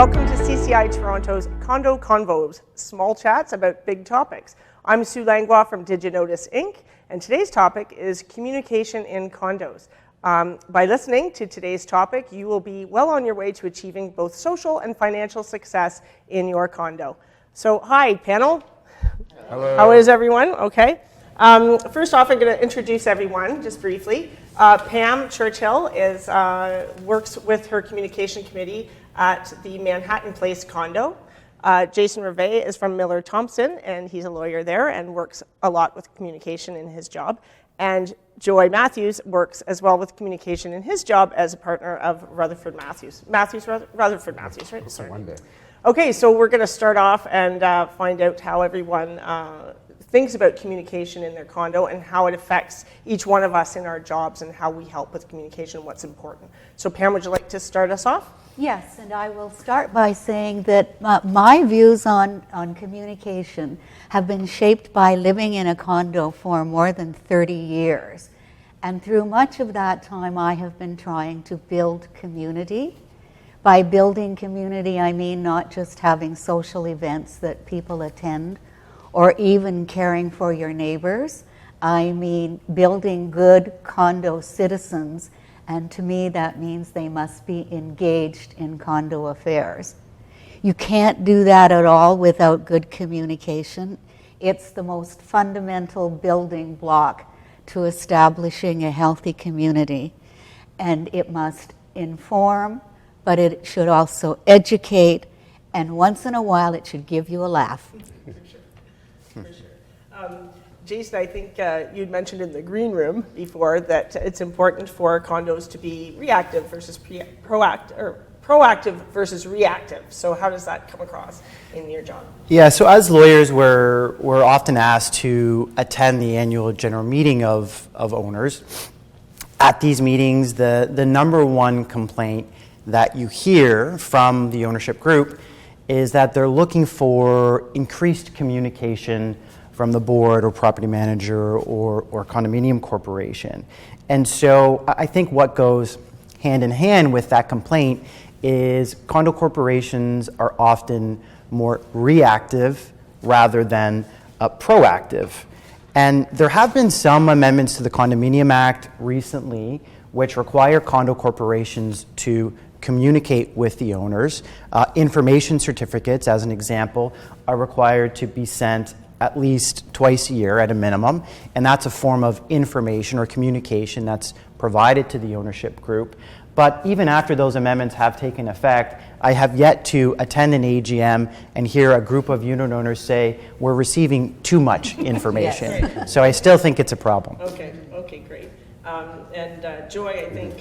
Welcome to CCI Toronto's Condo Convos, small chats about big topics. I'm Sue Langlois from DigiNotice Inc., and today's topic is communication in condos. By listening to today's topic, you will be well on your way to achieving both social and financial success in your condo. So, hi, panel. Hello. How is everyone? Okay. First off, I'm going to introduce everyone just briefly. Pam Churchill works with her communication committee at the Manhattan Place condo. Jason Rivait is from Miller Thompson, and he's a lawyer there and works a lot with communication in his job. And Joy Matthews works as well with communication in his job as a partner of Rutherford Matthews. Rutherford Matthews, right? Sorry. One day. Okay, so we're going to start off and find out how everyone thinks about communication in their condo and how it affects each one of us in our jobs and how we help with communication, what's important. So Pam, would you like to start us off? Yes, and I will start by saying that my views on communication have been shaped by living in a condo for more than 30 years. And through much of that time, I have been trying to build community. By building community, I mean not just having social events that people attend or even caring for your neighbors. I mean building good condo citizens. And to me, that means they must be engaged in condo affairs. You can't do that at all without good communication. It's the most fundamental building block to establishing a healthy community. And it must inform, but it should also educate, and once in a while it should give you a laugh. For sure. Jason, I think you'd mentioned in the green room before that it's important for condos to be reactive versus proactive versus reactive. So how does that come across in your job? Yeah, so as lawyers, we're often asked to attend the annual general meeting of owners. At these meetings, the number one complaint that you hear from the ownership group is that they're looking for increased communication from the board or property manager or condominium corporation. And so I think what goes hand in hand with that complaint is condo corporations are often more reactive rather than proactive. And there have been some amendments to the Condominium Act recently which require condo corporations to communicate with the owners. Information certificates, as an example, are required to be sent at least twice a year at a minimum, and that's a form of information or communication that's provided to the ownership group. But even after those amendments have taken effect, I have yet to attend an AGM and hear a group of unit owners say, we're receiving too much information. Yes. So I still think it's a problem. Okay, great. And Joy, I think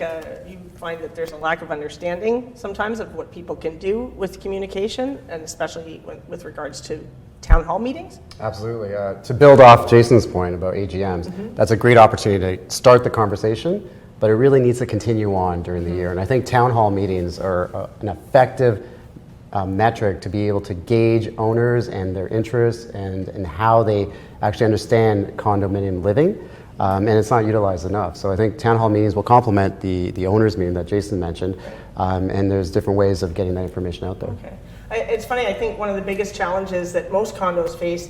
you find that there's a lack of understanding sometimes of what people can do with communication, and especially with regards to town hall meetings? Absolutely. To build off Jason's point about AGMs, that's a great opportunity to start the conversation, but it really needs to continue on during the year. And I think town hall meetings are an effective metric to be able to gauge owners and their interests and how they actually understand condominium living. And it's not utilized enough. So I think town hall meetings will complement the owners meeting that Jason mentioned, and there's different ways of getting that information out there. Okay. It's funny, I think one of the biggest challenges that most condos face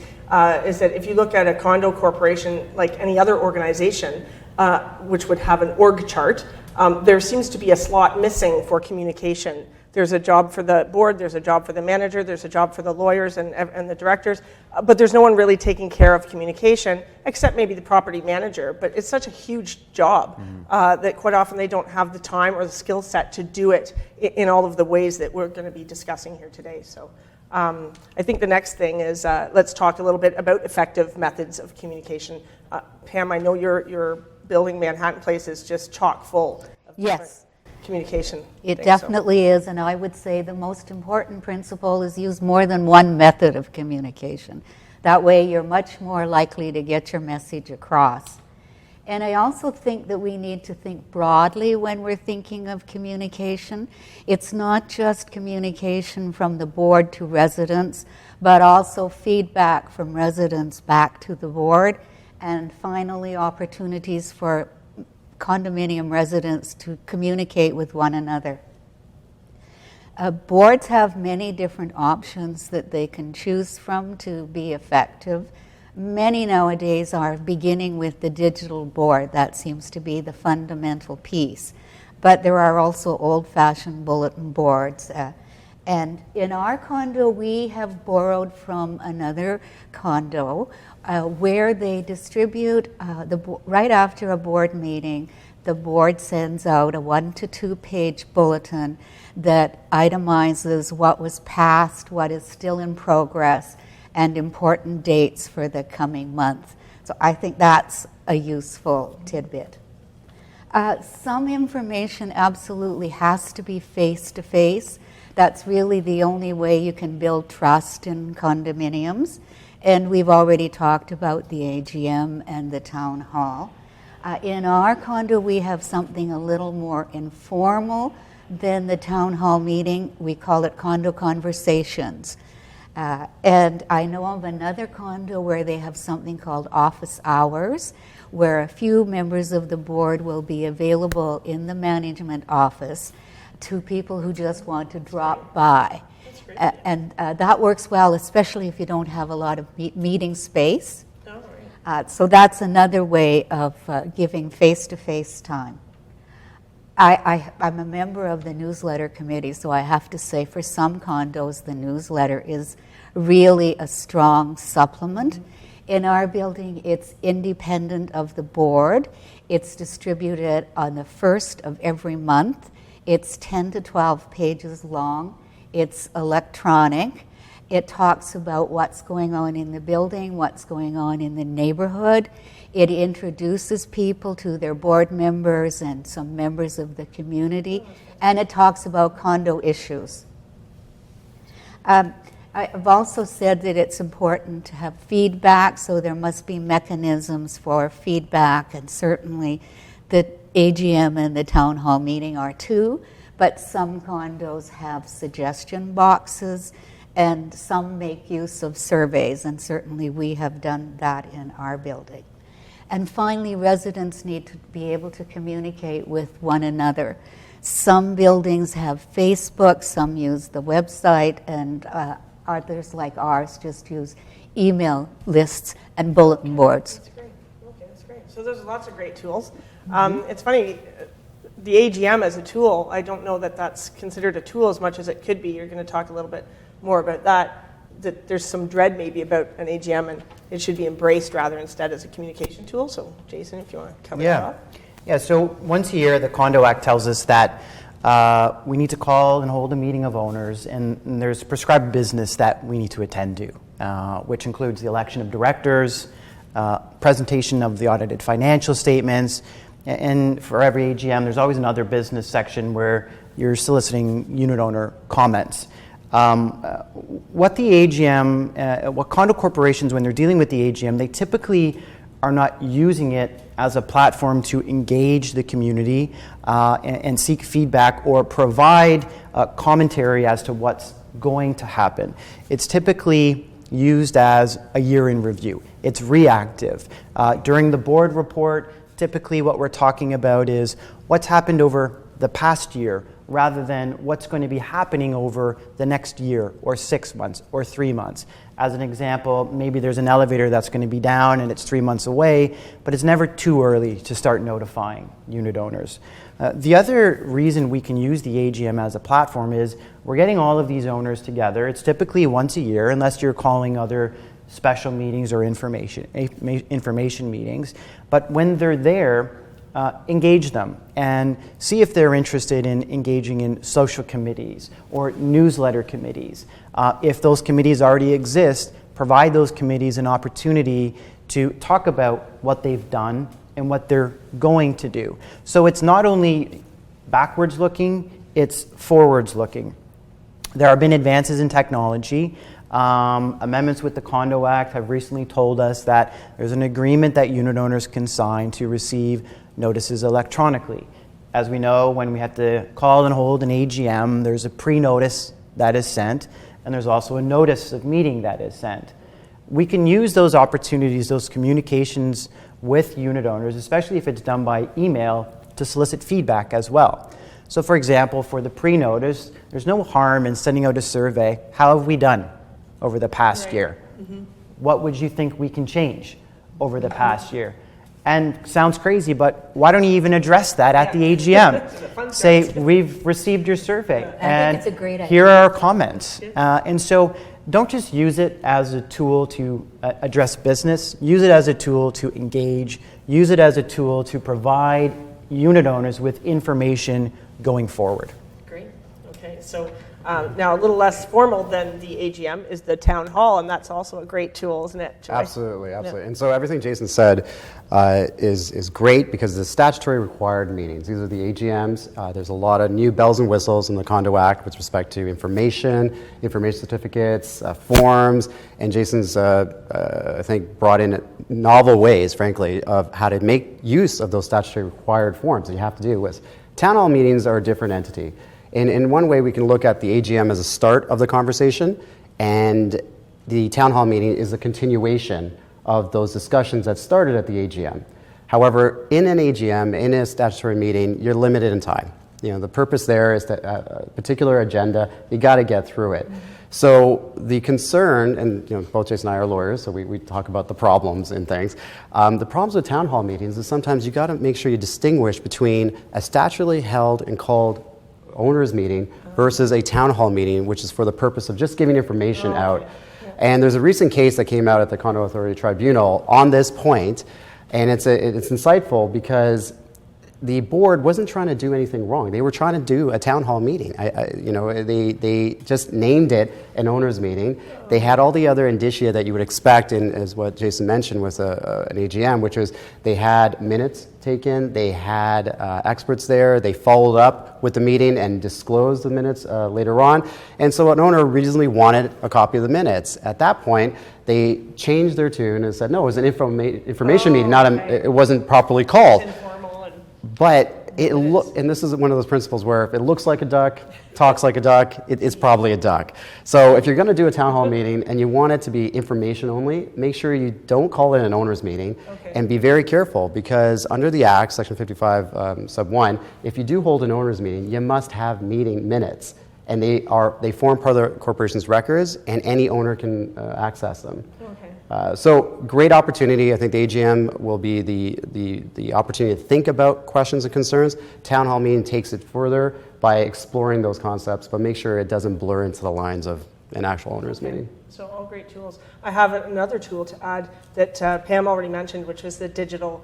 is that if you look at a condo corporation like any other organization, which would have an org chart, there seems to be a slot missing for communication. There's a job for the board, there's a job for the manager, there's a job for the lawyers and the directors, but there's no one really taking care of communication, except maybe the property manager. But it's such a huge job that quite often they don't have the time or the skill set to do it in all of the ways that we're going to be discussing here today. So I think the next thing is let's talk a little bit about effective methods of communication. Pam, I know your building, Manhattan Place, is just chock full of Yes. communication. It definitely is, and I would say the most important principle is use more than one method of communication. That way you're much more likely to get your message across. And I also think that we need to think broadly when we're thinking of communication. It's not just communication from the board to residents, but also feedback from residents back to the board, and finally opportunities for condominium residents to communicate with one another. Boards have many different options that they can choose from to be effective. Many nowadays are beginning with the digital board. That seems to be the fundamental piece. But there are also old-fashioned bulletin boards. And in our condo, we have borrowed from another condo where they distribute, right after a board meeting, the board sends out a 1 to 2 page bulletin that itemizes what was passed, what is still in progress, and important dates for the coming month. So I think that's a useful tidbit. Some information absolutely has to be face-to-face. That's really the only way you can build trust in condominiums. And we've already talked about the AGM and the town hall. In our condo, we have something a little more informal than the town hall meeting. We call it Condo Conversations. And I know of another condo where they have something called office hours, where a few members of the board will be available in the management office to people who just want to drop by. And that works well, especially if you don't have a lot of meeting space. So that's another way of giving face-to-face time. I'm a member of the newsletter committee, so I have to say for some condos, the newsletter is really a strong supplement. In our building, it's independent of the board. It's distributed on the 1st of every month. It's 10 to 12 pages long. It's electronic. It talks about what's going on in the building, what's going on in the neighborhood. It introduces people to their board members and some members of the community, and it talks about condo issues. I've also said that it's important to have feedback, so there must be mechanisms for feedback, and certainly the AGM and the town hall meeting are too, but some condos have suggestion boxes and some make use of surveys, and certainly we have done that in our building. And finally, residents need to be able to communicate with one another. Some buildings have Facebook, some use the website, and others like ours just use email lists and bulletin boards. That's great. Okay, that's great. So there's lots of great tools. It's funny, the AGM as a tool, I don't know that that's considered a tool as much as it could be. You're going to talk a little bit more about that there's some dread maybe about an AGM, and it should be embraced rather instead as a communication tool. So Jason, if you want to cover that off. Yeah, so once a year, the Condo Act tells us that we need to call and hold a meeting of owners, and there's prescribed business that we need to attend to, which includes the election of directors, presentation of the audited financial statements, and for every AGM, there's always another business section where you're soliciting unit owner comments. What the AGM, what condo corporations, when they're dealing with the AGM, they typically are not using it as a platform to engage the community and seek feedback or provide commentary as to what's going to happen. It's typically used as a year in review. It's reactive. During the board report, typically what we're talking about is what's happened over the past year, rather than what's going to be happening over the next year or 6 months or 3 months. As an example, maybe there's an elevator that's going to be down and it's 3 months away, but it's never too early to start notifying unit owners. The other reason we can use the AGM as a platform is we're getting all of these owners together. It's typically once a year, unless you're calling other special meetings or information meetings. But when they're there, engage them and see if they're interested in engaging in social committees or newsletter committees. If those committees already exist, provide those committees an opportunity to talk about what they've done and what they're going to do. So it's not only backwards looking, it's forwards looking. There have been advances in technology. Amendments with the Condo Act have recently told us that there's an agreement that unit owners can sign to receive notices electronically. As we know, when we have to call and hold an AGM, there's a pre-notice that is sent, and there's also a notice of meeting that is sent. We can use those opportunities, those communications with unit owners, especially if it's done by email, to solicit feedback as well. So for example, for the pre-notice, there's no harm in sending out a survey. How have we done over the past year? What would you think we can change over the past year? And sounds crazy, but why don't you even address that at the AGM? Say, we've received your survey, and it's a great idea. here are our comments. And so don't just use it as a tool to address business. Use it as a tool to engage. Use it as a tool to provide unit owners with information going forward. Great. Okay, so now a little less formal than the AGM is the town hall, and that's also a great tool, isn't it, Joy? Absolutely, absolutely. And so everything Jason said is great because the statutory required meetings. These are the AGMs. There's a lot of new bells and whistles in the Condo Act with respect to information certificates, forms, and Jason's, I think, brought in novel ways, frankly, of how to make use of those statutory required forms that you have to do with. Town hall meetings are a different entity. And in one way, we can look at the AGM as a start of the conversation, and the town hall meeting is a continuation of those discussions that started at the AGM. However, in an AGM, in a statutory meeting, you're limited in time. You know, the purpose there is that a particular agenda, you got to get through it. So the concern, and you know, both Jason and I are lawyers, so we talk about the problems and things. The problems with town hall meetings is sometimes you got to make sure you distinguish between a statutorily held and called owners meeting versus a town hall meeting, which is for the purpose of just giving information out. Yeah. And there's a recent case that came out at the Condo Authority Tribunal on this point, and it's insightful because the board wasn't trying to do anything wrong. They were trying to do a town hall meeting. They just named it an owners meeting. They had all the other indicia that you would expect, in, as what Jason mentioned, with an AGM, which was they had minutes taken, they had experts there, they followed up with the meeting and disclosed the minutes later on. And so an owner reasonably wanted a copy of the minutes. At that point, they changed their tune and said, no, it was an information meeting, it wasn't properly called. But and this is one of those principles where if it looks like a duck, talks like a duck, it's probably a duck. So if you're going to do a town hall meeting and you want it to be information only, make sure you don't call it an owners meeting, and be very careful because under the Act, Section 55 sub 1, if you do hold an owners meeting, you must have meeting minutes. And they form part of the corporation's records, and any owner can access them. So great opportunity. I think the AGM will be the opportunity to think about questions and concerns. Town hall meeting takes it further by exploring those concepts, but make sure it doesn't blur into the lines of an actual owners meeting. So all great tools. I have another tool to add that Pam already mentioned, which is the digital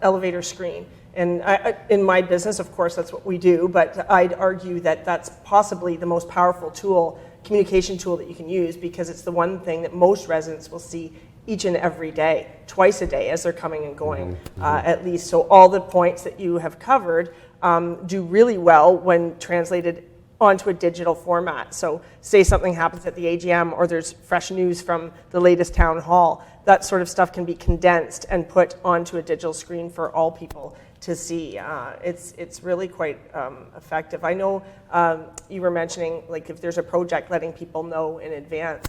elevator screen. And in my business, of course, that's what we do, but I'd argue that that's possibly the most powerful tool, communication tool that you can use, because it's the one thing that most residents will see each and every day, twice a day as they're coming and going, at least. So all the points that you have covered do really well when translated onto a digital format. So say something happens at the AGM or there's fresh news from the latest town hall, that sort of stuff can be condensed and put onto a digital screen for all people to see. It's really quite effective. I know you were mentioning, like, if there's a project, letting people know in advance.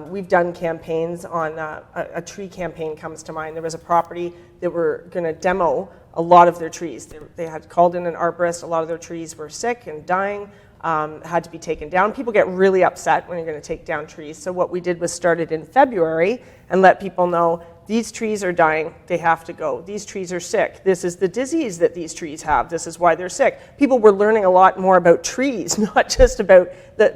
We've done campaigns on, a tree campaign comes to mind. There was a property that were going to demo a lot of their trees. They had called in an arborist. A lot of their trees were sick and dying, had to be taken down. People get really upset when you're going to take down trees. So what we did was started in February and let people know, these trees are dying, they have to go. These trees are sick. This is the disease that these trees have. This is why they're sick. People were learning a lot more about trees, not just about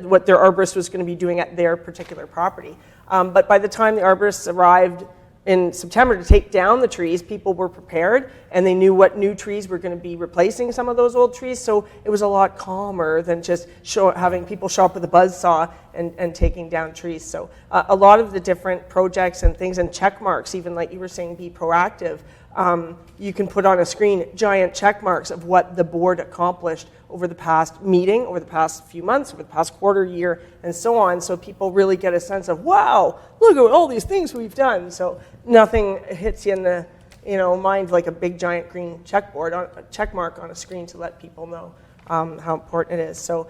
what their arborist was going to be doing at their particular property. But by the time the arborists arrived in September to take down the trees, people were prepared and they knew what new trees were going to be replacing some of those old trees. So it was a lot calmer than just having people show up with a buzzsaw and taking down trees. So a lot of the different projects and things and check marks, even like you were saying, be proactive. You can put on a screen giant check marks of what the board accomplished over the past meeting, over the past few months, over the past quarter, year, and so on, so people really get a sense of, wow, look at all these things we've done. So nothing hits you in the mind like a big giant green check mark on a screen to let people know how important it is. So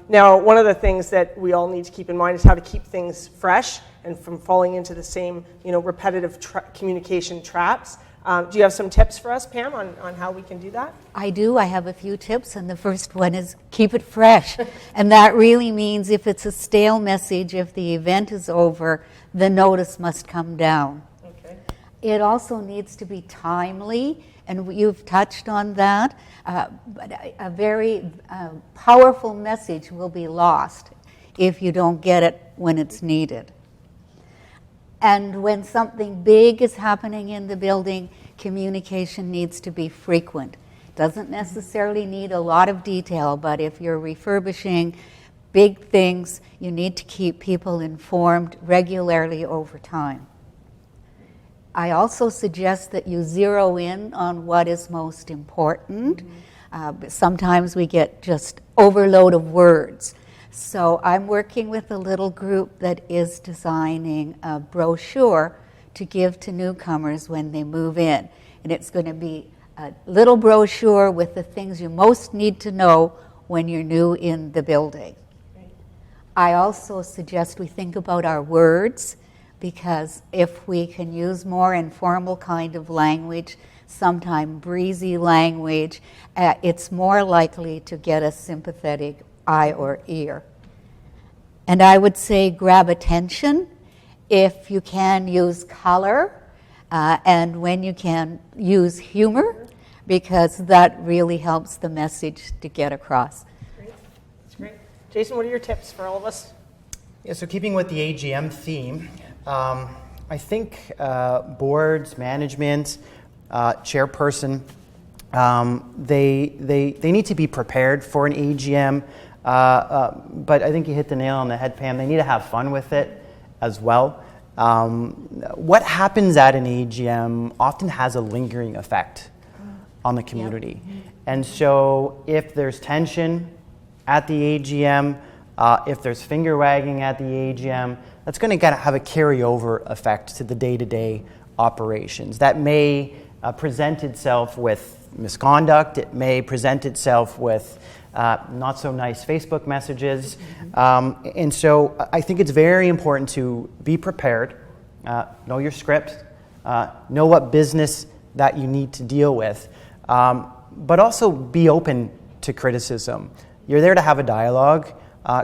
now one of the things that we all need to keep in mind is how to keep things fresh and from falling into the same repetitive communication traps. Do you have some tips for us, Pam, on how we can do that? I do. I have a few tips, and the first one is keep it fresh. And that really means if it's a stale message, if the event is over, the notice must come down. Okay. It also needs to be timely, and you've touched on that. But a very powerful message will be lost if you don't get it when it's needed. And when something big is happening in the building, communication needs to be frequent. Doesn't necessarily need a lot of detail, but if you're refurbishing big things, you need to keep people informed regularly over time. I also suggest that you zero in on what is most important. Sometimes we get just overload of words. So I'm working with a little group that is designing a brochure to give to newcomers when they move in. And it's going to be a little brochure with the things you most need to know when you're new in the building. I also suggest we think about our words, because if we can use more informal kind of language, sometimes breezy language, it's more likely to get a sympathetic eye or ear. And I would say grab attention. If you can, use color, and when you can, use humor, because that really helps the message to get across. Great. That's great. Jason, what are your tips for all of us? Yeah, so keeping with the AGM theme, I think boards, management, chairperson, they need to be prepared for an AGM, but I think you hit the nail on the head, Pam. They need to have fun with it as well. What happens at an AGM often has a lingering effect on the community. Yep. And so if there's tension at the AGM, if there's finger wagging at the AGM, that's going to have a carryover effect to the day-to-day operations. That may present itself with misconduct. It may present itself with not so nice Facebook messages. And so I think it's very important to be prepared, know your script, know what business that you need to deal with, but also be open to criticism. You're there to have a dialogue.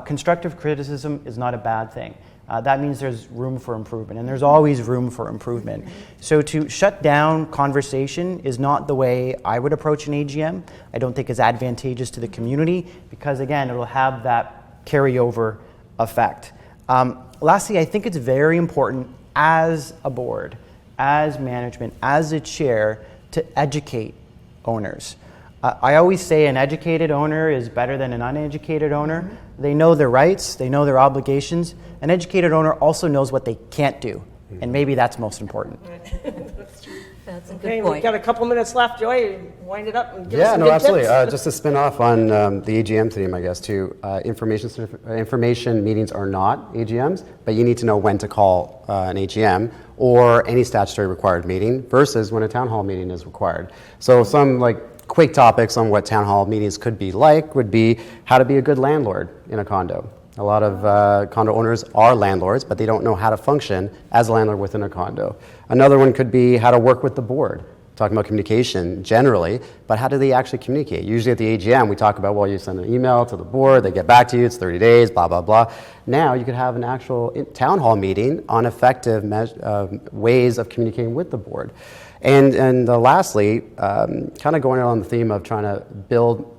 Constructive criticism is not a bad thing. That means there's room for improvement, and there's always room for improvement. So to shut down conversation is not the way I would approach an AGM. I don't think it's advantageous to the community because, again, it'll have that carryover effect. Lastly, I think it's very important as a board, as management, as a chair, to educate owners. I always say an educated owner is better than an uneducated owner. They know their rights, they know their obligations. An educated owner also knows what they can't do, and maybe that's most important. That's true. That's a Okay, good point. we've got a couple minutes left. Joy, wind it up and give us Yeah, some no, good absolutely. tips. Just to spin off on the AGM theme, I guess, too. Information meetings are not AGMs, but you need to know when to call an AGM or any statutory required meeting versus when a town hall meeting is required. So some quick topics on what town hall meetings could be like would be how to be a good landlord in a condo. A lot of condo owners are landlords, but they don't know how to function as a landlord within a condo. Another one could be how to work with the board, talking about communication generally, but how do they actually communicate? Usually at the AGM, we talk about, well, you send an email to the board, they get back to you, it's 30 days, blah, blah, blah. Now you could have an actual town hall meeting on effective ways of communicating with the board. And lastly, kind of going on the theme of trying to build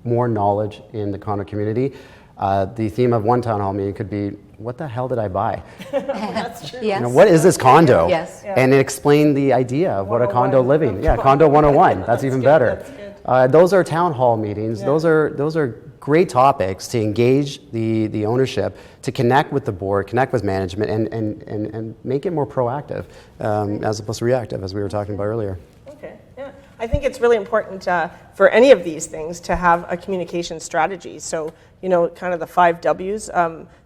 more knowledge in the condo community, the theme of one town hall meeting could be, what the hell did I buy? That's true. Yes. What is this condo? Yes. Yeah. And explain the idea of what a condo 101. living. Yeah, Condo 101. That's even good, better. that's Those are town hall meetings. Yeah. Those are great topics to engage the ownership, to connect with the board, connect with management, and make it more proactive as opposed to reactive, as we were talking about earlier. Okay, yeah. I think it's really important for any of these things to have a communication strategy. So, kind of the 5 W's.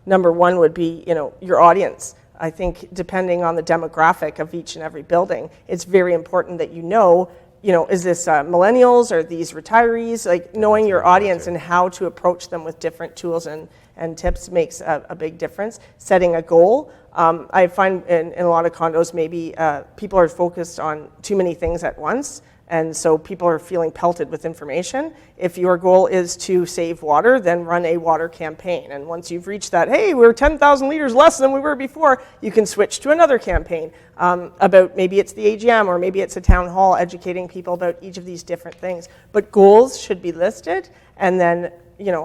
Number one would be, your audience. I think depending on the demographic of each and every building, it's very important that is this millennials or these retirees? Like knowing your audience and how to approach them with different tools and and tips makes a big difference. Setting a goal. I find in a lot of condos, maybe people are focused on too many things at once, and so people are feeling pelted with information. If your goal is to save water, then run a water campaign. And once you've reached that, hey, we're 10,000 liters less than we were before, you can switch to another campaign about maybe it's the AGM or maybe it's a town hall educating people about each of these different things. But goals should be listed, and then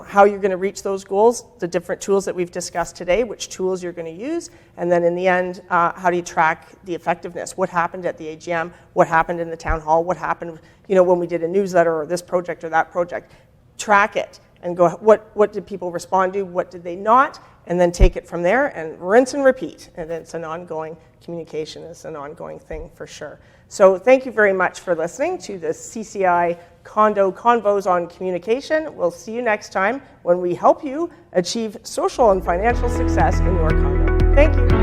how you're going to reach those goals, the different tools that we've discussed today, which tools you're going to use, and then in the end, how do you track the effectiveness? What happened at the AGM? What happened in the town hall? What happened, when we did a newsletter or this project or that project? Track it and go, what did people respond to? What did they not? And then take it from there and rinse and repeat. And it's an ongoing communication. It's an ongoing thing for sure. So thank you very much for listening to the CCI Condo Convos on Communication. We'll see you next time when we help you achieve social and financial success in your condo. Thank you.